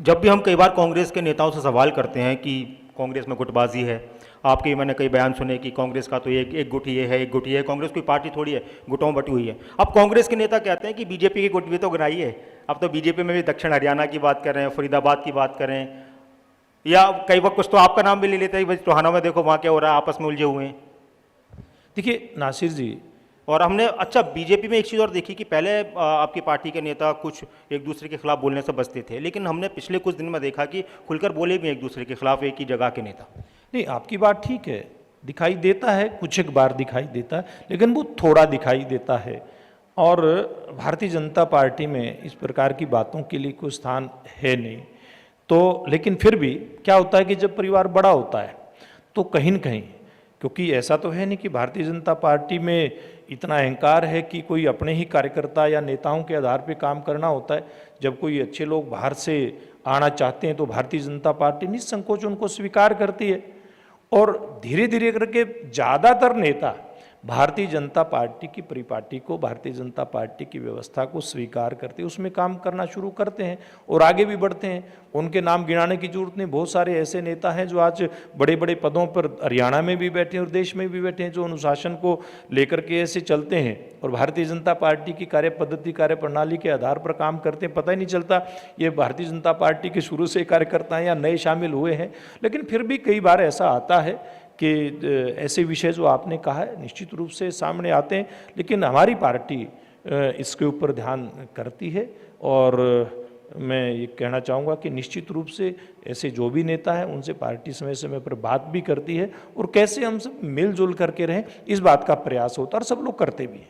जब भी हम कई बार कांग्रेस के नेताओं से सवाल करते हैं कि कांग्रेस में गुटबाजी है, आपके मैंने कई बयान सुने कि कांग्रेस का तो एक गुट ये है, एक गुट ये है, कांग्रेस कोई पार्टी थोड़ी है, गुटों में बटी हुई है। अब कांग्रेस के नेता कहते हैं कि बीजेपी की गुट भी तो गिराई है। अब तो बीजेपी में भी दक्षिण हरियाणा की बात कर रहे हैं, फरीदाबाद की बात करें, या कई वक्त कुछ तो आपका नाम भी ले लेते हैं, भाई टोहाना में देखो वहाँ क्या हो रहा है, आपस में उलझे हुए हैं। देखिए नासिर जी, और हमने अच्छा बीजेपी में एक चीज़ और देखी कि पहले आपकी पार्टी के नेता कुछ एक दूसरे के खिलाफ बोलने से बचते थे, लेकिन हमने पिछले कुछ दिन में देखा कि खुलकर बोले भी एक दूसरे के खिलाफ एक ही जगह के नेता। नहीं आपकी बात ठीक है, दिखाई देता है, कुछ एक बार दिखाई देता है, लेकिन वो थोड़ा दिखाई देता है। और भारतीय जनता पार्टी में इस प्रकार की बातों के लिए कोई स्थान है नहीं। तो लेकिन फिर भी क्या होता है कि जब परिवार बड़ा होता है तो कहीं न कहीं, क्योंकि ऐसा तो है नहीं कि भारतीय जनता पार्टी में इतना अहंकार है कि कोई अपने ही कार्यकर्ता या नेताओं के आधार पे काम करना होता है। जब कोई अच्छे लोग बाहर से आना चाहते हैं तो भारतीय जनता पार्टी निसंकोच उनको स्वीकार करती है। और धीरे धीरे करके ज़्यादातर नेता भारतीय जनता पार्टी की परिपाटी को, भारतीय जनता पार्टी की व्यवस्था को स्वीकार करते, उसमें काम करना शुरू करते हैं और आगे भी बढ़ते हैं। उनके नाम गिनाने की जरूरत नहीं, बहुत सारे ऐसे नेता हैं जो आज बड़े बड़े पदों पर हरियाणा में भी बैठे हैं और देश में भी बैठे हैं, जो अनुशासन को लेकर के ऐसे चलते हैं और भारतीय जनता पार्टी की कार्य पद्धति, कार्य प्रणाली के आधार पर काम करते हैं। पता ही नहीं चलता ये भारतीय जनता पार्टी के शुरू से कार्यकर्ता हैं या नए शामिल हुए हैं। लेकिन फिर भी कई बार ऐसा आता है कि ऐसे विषय जो आपने कहा है निश्चित रूप से सामने आते हैं, लेकिन हमारी पार्टी इसके ऊपर ध्यान करती है। और मैं ये कहना चाहूँगा कि निश्चित रूप से ऐसे जो भी नेता हैं उनसे पार्टी समय समय पर बात भी करती है और कैसे हम सब मिलजुल करके रहें इस बात का प्रयास होता है और सब लोग करते भी हैं।